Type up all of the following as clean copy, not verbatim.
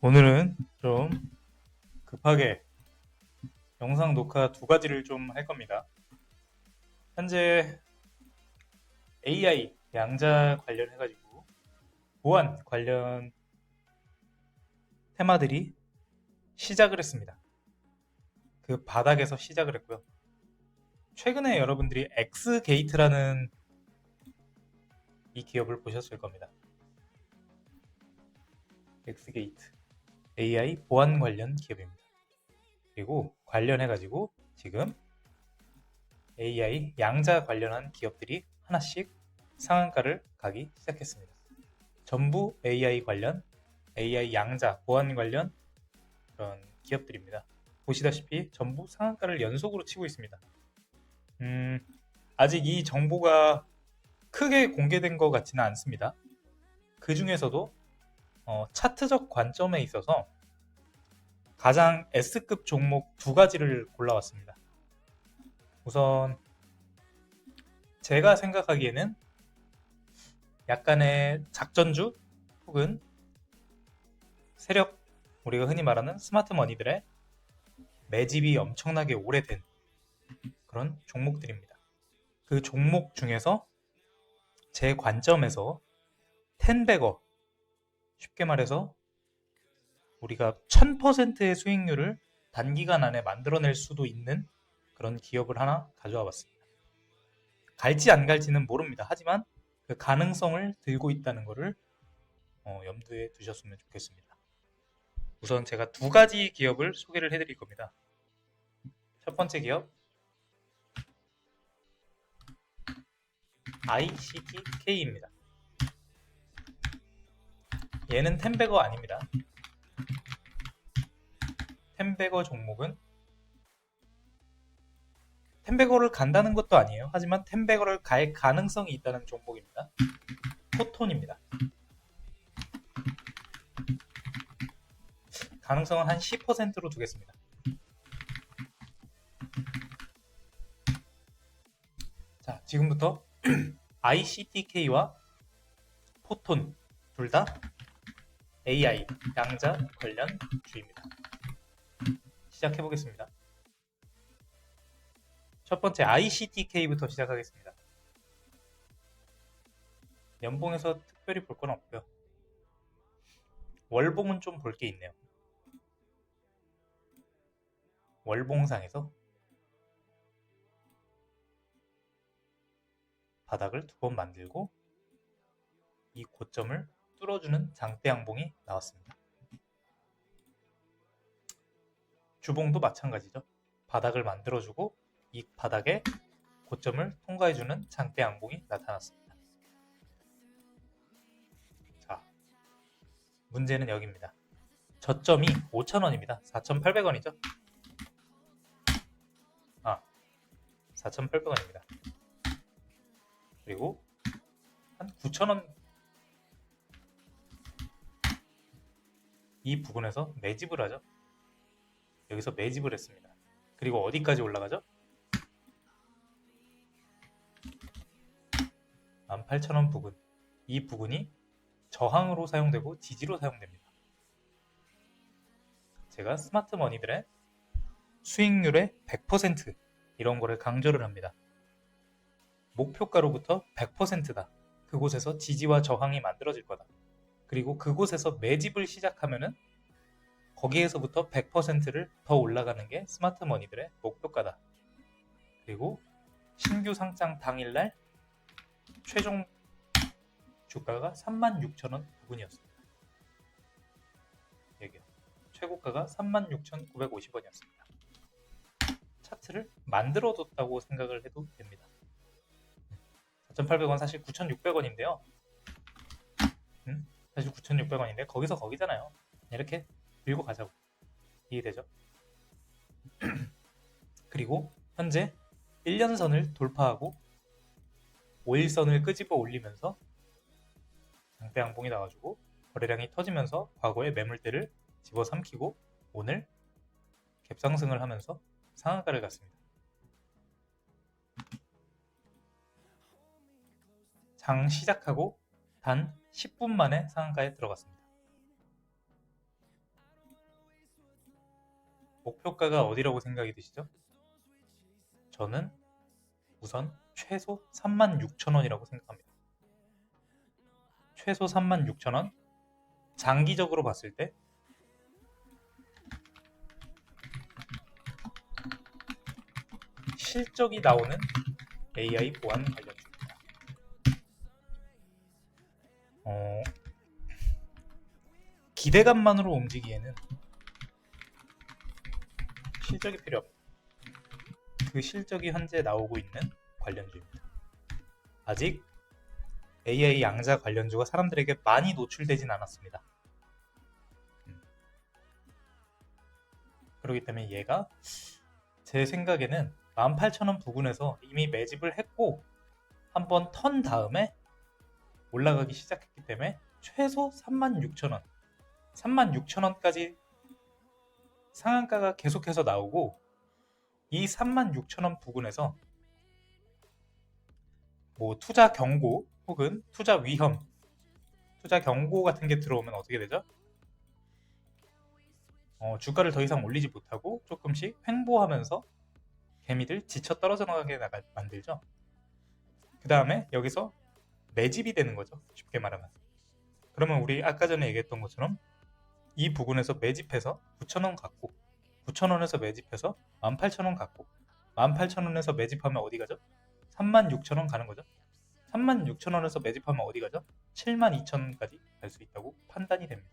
오늘은 좀 급하게 영상 녹화 두 가지를 좀 할 겁니다. 현재 AI 양자 관련해가지고 보안 관련 테마들이 시작을 했습니다. 그 바닥에서 시작을 했고요. 최근에 여러분들이 엑스게이트라는 이 기업을 보셨을 겁니다. 엑스게이트 AI 보안 관련 기업입니다. 그리고 관련해가지고 지금 AI 양자 관련한 기업들이 하나씩 상한가를 가기 시작했습니다. 전부 AI 관련, AI 양자, 보안 관련 그런 기업들입니다. 보시다시피 전부 상한가를 연속으로 치고 있습니다. 아직 이 정보가 크게 공개된 것 같지는 않습니다. 그 중에서도 차트적 관점에 있어서 가장 S급 종목 두 가지를 골라왔습니다. 우선 제가 생각하기에는 약간의 작전주 혹은 세력, 우리가 흔히 말하는 스마트 머니들의 매집이 엄청나게 오래된 그런 종목들입니다. 그 종목 중에서 제 관점에서 텐베거, 쉽게 말해서 우리가 1000%의 수익률을 단기간 안에 만들어낼 수도 있는 그런 기업을 하나 가져와 봤습니다. 갈지 안 갈지는 모릅니다. 하지만 그 가능성을 들고 있다는 것을 염두에 두셨으면 좋겠습니다. 우선 제가 두 가지 기업을 소개를 해드릴 겁니다. 첫 번째 기업 ICTK입니다. 얘는 텐베거 아닙니다. 텐베거 종목은 텐베거를 간다는 것도 아니에요. 하지만 텐베거를 갈 가능성이 있다는 종목입니다. 포톤입니다. 가능성은 한 10%로 두겠습니다. 자, 지금부터 ICTK와 포톤 둘 다 AI 양자 관련 주입니다. 시작해 보겠습니다. 첫 번째 ICTK부터 시작하겠습니다. 연봉에서 특별히 볼 건 없고요. 월봉은 좀 볼 게 있네요. 월봉상에서 바닥을 두 번 만들고 이 고점을 뚫어주는 장대 양봉이 나왔습니다. 주봉도 마찬가지죠. 바닥을 만들어주고 이 바닥에 고점을 통과해주는 장대 양봉이 나타났습니다. 자, 문제는 여기입니다. 저점이 5,000원입니다. 4,800원이죠. 4,800원입니다. 그리고 한 9,000원 이 부분에서 매집을 하죠. 여기서 매집을 했습니다. 그리고 어디까지 올라가죠? 18,000원 부근. 이 부근이 저항으로 사용되고 지지로 사용됩니다. 제가 스마트 머니들의 수익률의 100% 이런 거를 강조를 합니다. 목표가로부터 100%다. 그곳에서 지지와 저항이 만들어질 거다. 그리고 그곳에서 매집을 시작하면은 거기에서부터 100%를 더 올라가는 게 스마트 머니들의 목표가다. 그리고 신규 상장 당일날 최종 주가가 36,000원 부근이었습니다. 여기요. 최고가가 36,950원이었습니다. 차트를 만들어뒀다고 생각을 해도 됩니다. 4,800원 사실 9,600원인데요. 사실 9,600원인데 거기서 거기잖아요. 이렇게 밀고 가자고. 이해되죠? 그리고 현재 1년선을 돌파하고 5일선을 끄집어 올리면서 장대 양봉이 나와주고 거래량이 터지면서 과거의 매물대를 집어삼키고 오늘 갭상승을 하면서 상한가를 갔습니다. 장 시작하고 단 10분 만에 상한가에 들어갔습니다. 목표가가 어디라고 생각이 드시죠? 저는 우선 최소 36,000원이라고 생각합니다. 최소 36,000원. 장기적으로 봤을 때 실적이 나오는 AI 보안 관련주입니다. 기대감만으로 움직이기에는 실적이 필요 없습니다. 그 실적이 현재 나오고 있는 관련주입니다. 아직 AI 양자 관련주가 사람들에게 많이 노출되진 않았습니다. 그렇기 때문에 얘가 제 생각에는 18,000원 부근에서 이미 매집을 했고 한번 턴 다음에 올라가기 시작했기 때문에 최소 36,000원 36,000원까지 상한가가 계속해서 나오고 이 36,000원 부근에서 뭐 투자 경고 혹은 투자 위험, 투자 경고 같은 게 들어오면 어떻게 되죠? 주가를 더 이상 올리지 못하고 조금씩 횡보하면서 개미들 지쳐 떨어져 나가게 만들죠. 그 다음에 여기서 매집이 되는 거죠. 쉽게 말하면. 그러면 우리 아까 전에 얘기했던 것처럼 이 부분에서 매집해서 9,000원 갖고 9,000원에서 매집해서 18,000원 갖고 18,000원에서 매집하면 어디 가죠? 36,000원 가는 거죠. 36,000원에서 매집하면 어디 가죠? 72,000원까지 갈 수 있다고 판단이 됩니다.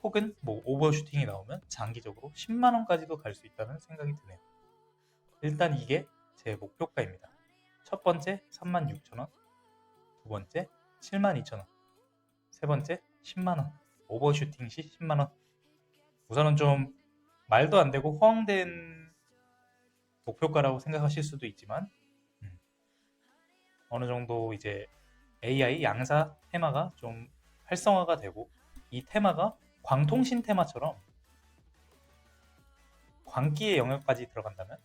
혹은 뭐 오버슈팅이 나오면 장기적으로 10만원까지도 갈 수 있다는 생각이 드네요. 일단 이게 제 목표가입니다. 첫 번째 36,000원, 두 번째 72,000원, 세 번째 10만원, 오버슈팅 시 10만원. 우선은 좀 말도 안 되고 허황된 목표가라고 생각하실 수도 있지만 어느 정도 이제 AI 양사 테마가 좀 활성화가 되고 이 테마가 광통신 테마처럼 광기의 영역까지 들어간다면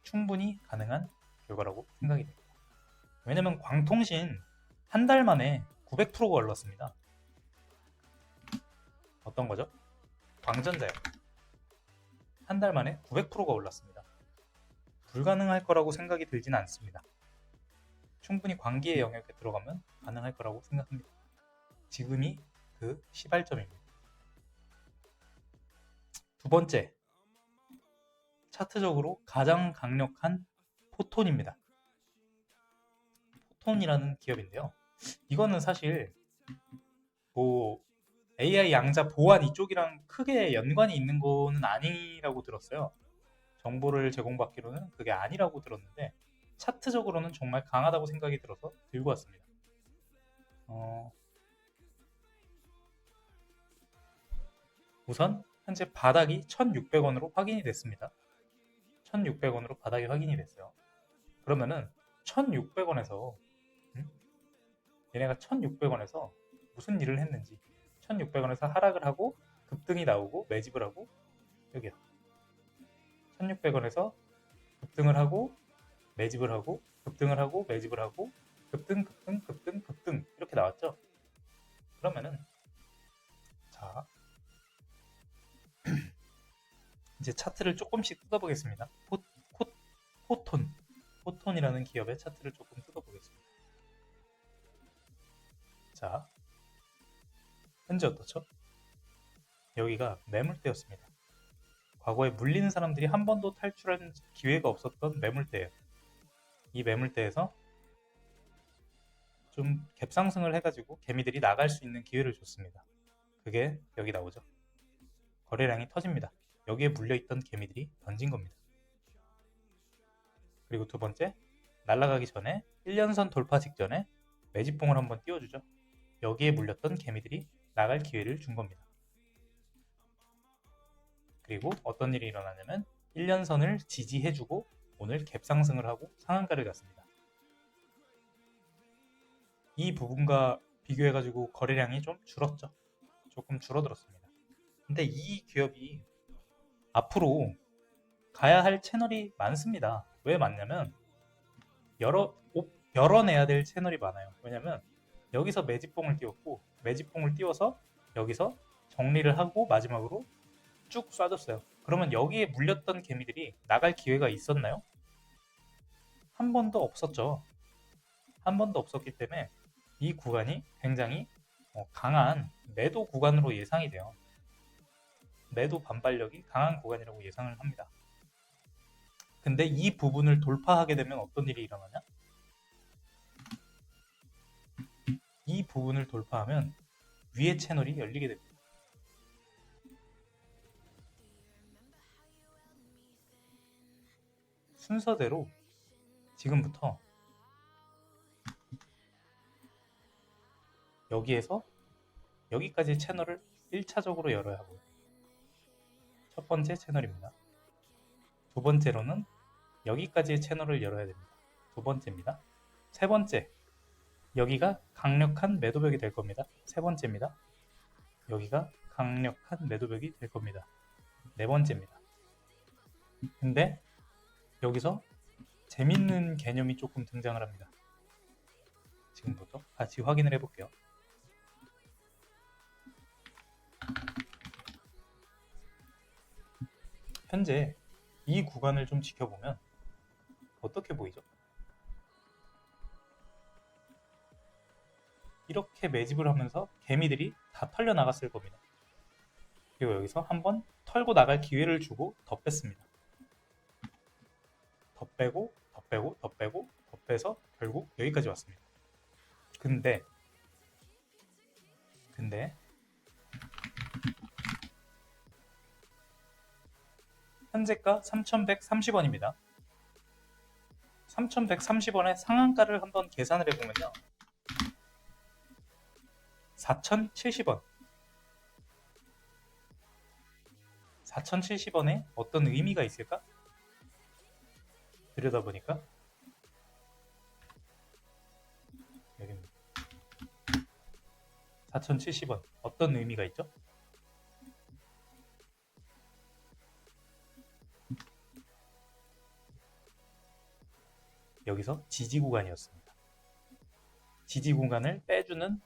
충분히 가능한 결과라고 생각이 됩니다. 왜냐면 광통신 한 달 만에 900%가 올랐습니다. 어떤 거죠? 광전자요. 한 달 만에 900%가 올랐습니다. 불가능할 거라고 생각이 들지는 않습니다. 충분히 광기의 영역에 들어가면 가능할 거라고 생각합니다. 지금이 그 시발점입니다. 두 번째, 차트적으로 가장 강력한 포톤입니다. 포톤이라는 기업인데요. 이거는 사실 뭐 AI 양자 보안 이쪽이랑 크게 연관이 있는 거는 아니라고 들었어요. 정보를 제공받기로는 그게 아니라고 들었는데 차트적으로는 정말 강하다고 생각이 들어서 들고 왔습니다. 우선 현재 바닥이 1,600원으로 확인이 됐습니다. 1,600원으로 바닥이 확인이 됐어요. 그러면은 1,600원에서 얘네가 1,600원에서 무슨 일을 했는지 1,600원에서 하락을 하고 급등이 나오고 매집을 하고 여기요. 1,600원에서 급등을 하고 매집을 하고 급등을 하고 매집을 하고 급등 이렇게 나왔죠. 그러면은 자 이제 차트를 조금씩 뜯어보겠습니다. 포톤이라는 기업의 차트를 조금 뜯어보겠습니다. 자, 현재 어떻죠? 여기가 매물대였습니다. 과거에 물리는 사람들이 한 번도 탈출한 기회가 없었던 매물대예요. 이 매물대에서 좀 갭상승을 해가지고 개미들이 나갈 수 있는 기회를 줬습니다. 그게 여기 나오죠. 거래량이 터집니다. 여기에 물려있던 개미들이 던진 겁니다. 그리고 두 번째, 날아가기 전에 1년선 돌파 직전에 매집봉을 한번 띄워주죠. 여기에 물렸던 개미들이 나갈 기회를 준 겁니다. 그리고 어떤 일이 일어나냐면 1년선을 지지해주고 오늘 갭상승을 하고 상한가를 갔습니다. 이 부분과 비교해가지고 거래량이 좀 줄었죠. 조금 줄어들었습니다. 근데 이 기업이 앞으로 가야 할 채널이 많습니다. 왜 많냐면 열어내야 될 채널이 많아요. 왜냐면 여기서 매집봉을 띄웠고 매집봉을 띄워서 여기서 정리를 하고 마지막으로 쭉 쏴줬어요. 그러면 여기에 물렸던 개미들이 나갈 기회가 있었나요? 한 번도 없었죠. 한 번도 없었기 때문에 이 구간이 굉장히 강한 매도 구간으로 예상이 돼요. 매도 반발력이 강한 구간이라고 예상을 합니다. 근데 이 부분을 돌파하게 되면 어떤 일이 일어나냐? 이 부분을 돌파하면 위의 채널이 열리게 됩니다. 순서대로 지금부터 여기에서 여기까지 채널을 1차적으로 열어야 하고요. 첫 번째 채널입니다. 두 번째로는 여기까지의 채널을 열어야 됩니다. 두 번째입니다. 세 번째, 여기가 강력한 매도벽이 될 겁니다. 세 번째입니다. 여기가 강력한 매도벽이 될 겁니다. 네 번째입니다. 근데 여기서 재밌는 개념이 조금 등장을 합니다. 지금부터 같이 확인을 해볼게요. 현재 이 구간을 좀 지켜보면 어떻게 보이죠? 이렇게 매집을 하면서 개미들이 다 털려 나갔을 겁니다. 그리고 여기서 한번 털고 나갈 기회를 주고 더 뺐습니다. 더 빼고 더 빼고 더 빼고 더 빼서 결국 여기까지 왔습니다. 근데 현재가 3,130원입니다. 3,130원의 상한가를 한번 계산을 해보면요. 4,070원. 4,070원에 어떤 의미가 있을까? 들여다보니까 여기입니다. 4,070원. 어떤 의미가 있죠? 여기서 지지 구간이었습니다. 지지 구간을 빼주는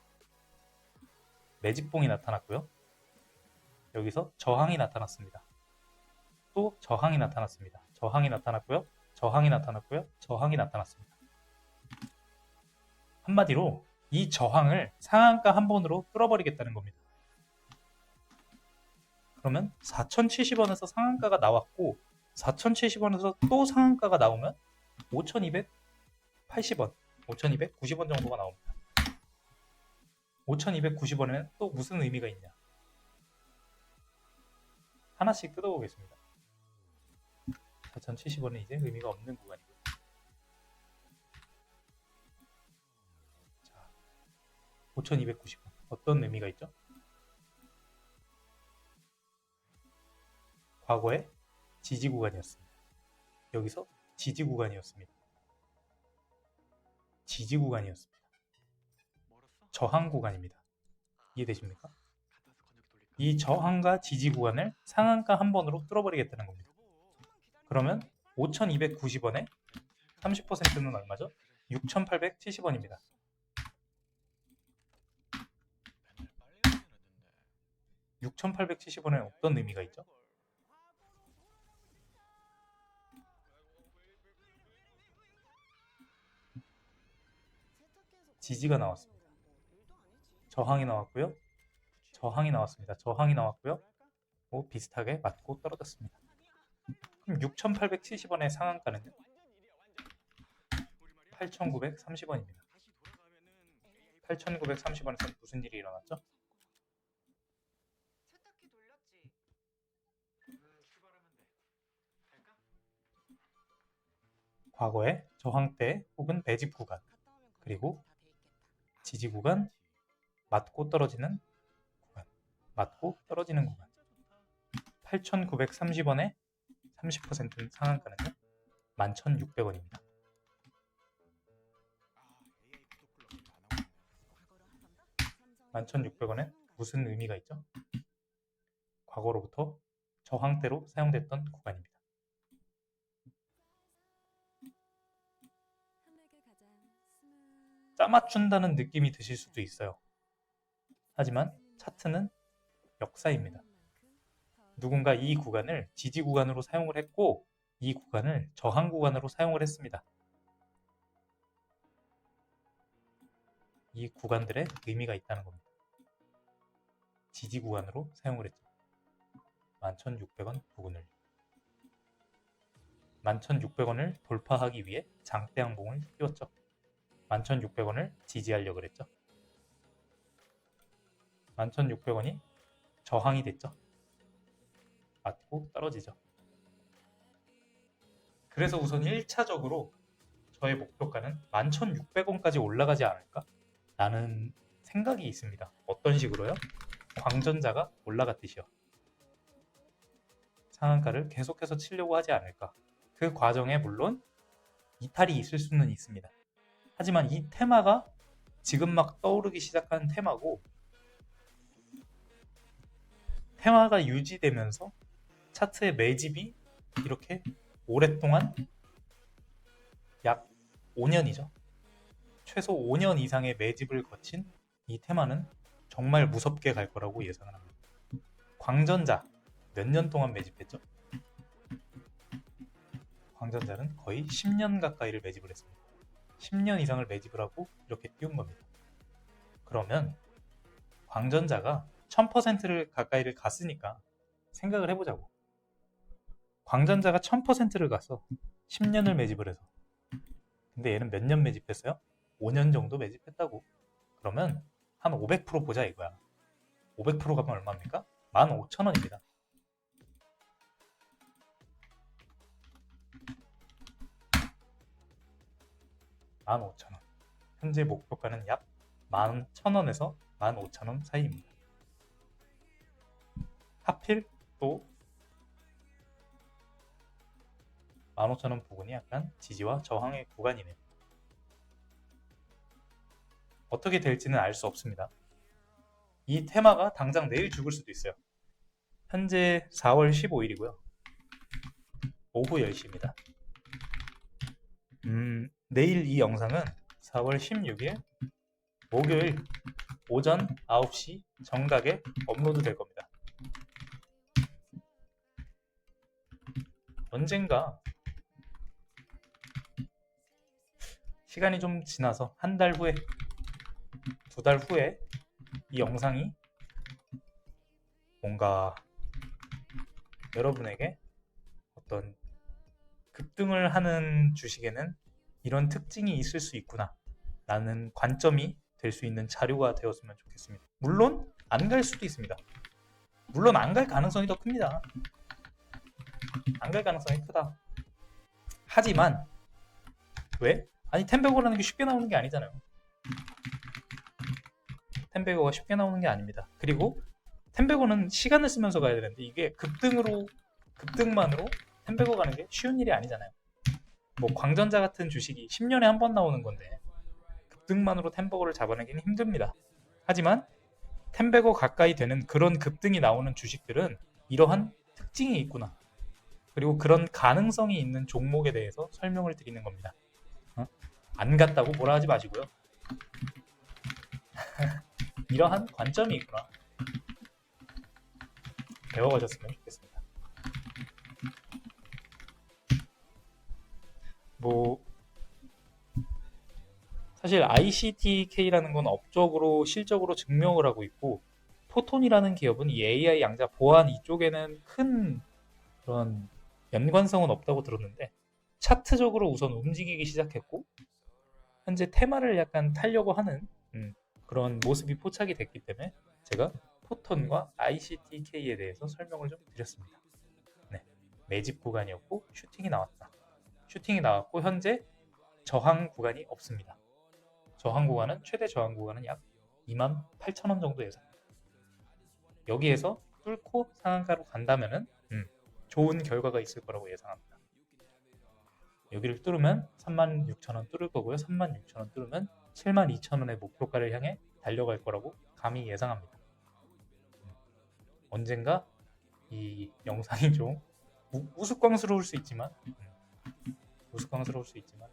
매집봉이 나타났고요. 여기서 저항이 나타났습니다. 또 저항이 나타났습니다. 저항이 나타났고요. 저항이 나타났고요. 저항이 나타났습니다. 한마디로 이 저항을 상한가 한 번으로 뚫어버리겠다는 겁니다. 그러면 4,070원에서 상한가가 나왔고 4,070원에서 또 상한가가 나오면 5,280원, 5,290원 정도가 나옵니다. 5,290원에는 또 무슨 의미가 있냐? 하나씩 뜯어보겠습니다. 4,070원은 이제 의미가 없는 구간이고요. 자, 5,290원. 어떤 의미가 있죠? 과거에 지지 구간이었습니다. 여기서 지지 구간이었습니다. 지지 구간이었습니다. 저항 구간입니다. 이해되십니까? 이 저항과 지지 구간을 상한가 한 번으로 뚫어버리겠다는 겁니다. 그러면 5,290원에 30%는 얼마죠? 6,870원입니다. 6,870원에 어떤 의미가 있죠? 지지가 나왔습니다. 저항이 나왔고요. 저항이 나왔습니다. 저항이 나왔고요. 비슷하게 맞고 떨어졌습니다. 그럼 6,870원의 상한가는요? 8,930원입니다. 8,930원에서 무슨 일이 일어났죠? 과거의 저항대 혹은 매집 구간, 그리고 지지 구간, 맞고 떨어지는 구간, 맞고 떨어지는 구간. 8,930원에 30% 상한가는요? 11,600원입니다. 11,600원엔 무슨 의미가 있죠? 과거로부터 저항대로 사용됐던 구간입니다. 자, 짜맞춘다는 느낌이 드실 수도 있어요. 하지만 차트는 역사입니다. 누군가 이 구간을 지지 구간으로 사용을 했고 이 구간을 저항 구간으로 사용을 했습니다. 이 구간들의 의미가 있다는 겁니다. 지지 구간으로 사용을 했죠. 11,600원 부근을 11,600원을 돌파하기 위해 장대 항봉을 띄웠죠. 11,600원을 지지하려고 그랬죠. 11,600원이 저항이 됐죠. 맞고 떨어지죠. 그래서 우선 1차적으로 저의 목표가는 11,600원까지 올라가지 않을까? 라는 생각이 있습니다. 어떤 식으로요? 광전자가 올라갔듯이요. 상한가를 계속해서 치려고 하지 않을까? 그 과정에 물론 이탈이 있을 수는 있습니다. 하지만 이 테마가 지금 막 떠오르기 시작한 테마고 테마가 유지되면서 차트의 매집이 이렇게 오랫동안 약 5년이죠. 최소 5년 이상의 매집을 거친 이 테마는 정말 무섭게 갈 거라고 예상을 합니다. 광전자 몇 년 동안 매집했죠? 광전자는 거의 10년 가까이를 매집을 했습니다. 10년 이상을 매집을 하고 이렇게 띄운 겁니다. 그러면 광전자가 1000%를 가까이를 갔으니까 생각을 해보자고. 광전자가 1000%를 가서 10년을 매집을 해서 근데 얘는 몇 년 매집했어요? 5년 정도 매집했다고. 그러면 한 500% 보자 이거야. 500% 가면 얼마입니까? 15,000원입니다. 15,000원. 현재 목표가는 약 11,000원에서 15,000원 사이입니다. 하필 또 15,000원 부근이 약간 지지와 저항의 구간이네요. 어떻게 될지는 알 수 없습니다. 이 테마가 당장 내일 죽을 수도 있어요. 현재 4월 15일이고요. 오후 10시입니다. 내일 이 영상은 4월 16일 목요일 오전 9시 정각에 업로드 될 겁니다. 언젠가 시간이 좀 지나서 한 달 후에, 2달 후에 이 영상이 뭔가 여러분에게 어떤 급등을 하는 주식에는 이런 특징이 있을 수 있구나 라는 관점이 될 수 있는 자료가 되었으면 좋겠습니다. 물론 안 갈 수도 있습니다. 물론 안 갈 가능성이 더 큽니다. 안 갈 가능성이 크다. 하지만 왜? 아니 10배고라는 게 쉽게 나오는 게 아니잖아요. 10배고가 쉽게 나오는 게 아닙니다. 그리고 10배고는 시간을 쓰면서 가야 되는데 이게 급등만으로 10배고 가는 게 쉬운 일이 아니잖아요. 뭐 광전자 같은 주식이 10년에 한 번 나오는 건데 급등만으로 10배고를 잡아내기는 힘듭니다. 하지만 10배고 가까이 되는 그런 급등이 나오는 주식들은 이러한 특징이 있구나. 그리고 그런 가능성이 있는 종목에 대해서 설명을 드리는 겁니다. 안 갔다고 뭐라 하지 마시고요. 이러한 관점이 있구나. 배워가셨으면 좋겠습니다. 뭐 사실 ICTK라는 건 업적으로 실적으로 증명을 하고 있고 포톤이라는 기업은 이 AI 양자 보안 이쪽에는 큰 그런 연관성은 없다고 들었는데 차트적으로 우선 움직이기 시작했고 현재 테마를 약간 타려고 하는 그런 모습이 포착이 됐기 때문에 제가 포톤과 ICTK에 대해서 설명을 좀 드렸습니다. 네, 매집 구간이었고 슈팅이 나왔다. 슈팅이 나왔고 현재 저항 구간이 없습니다. 저항 구간은 최대 저항 구간은 약 28,000원 정도 예상합니다. 여기에서 뚫고 상한가로 간다면은 좋은 결과가 있을 거라고 예상합니다. 여기를 뚫으면 36,000원 뚫을 거고요. 36,000원 뚫으면 72,000원의 목표가를 향해 달려갈 거라고 감히 예상합니다. 언젠가 이 영상이 좀 우스꽝스러울 수 있지만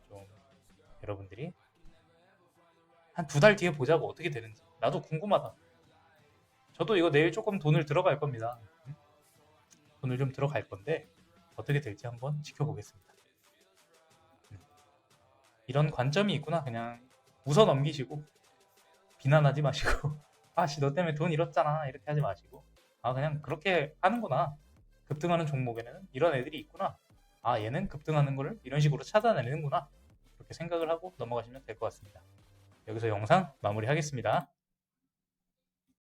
좀 여러분들이 한 2달 뒤에 보자고 어떻게 되는지. 나도 궁금하다. 저도 이거 내일 조금 돈을 들어갈 겁니다. 돈을 좀 들어갈 건데 어떻게 될지 한번 지켜보겠습니다. 이런 관점이 있구나. 그냥 웃어 넘기시고 비난하지 마시고 아씨 너 때문에 돈 잃었잖아 이렇게 하지 마시고 아 그냥 그렇게 하는구나. 급등하는 종목에는 이런 애들이 있구나. 아 얘는 급등하는 거를 이런 식으로 찾아내는구나. 그렇게 생각을 하고 넘어가시면 될 것 같습니다. 여기서 영상 마무리하겠습니다.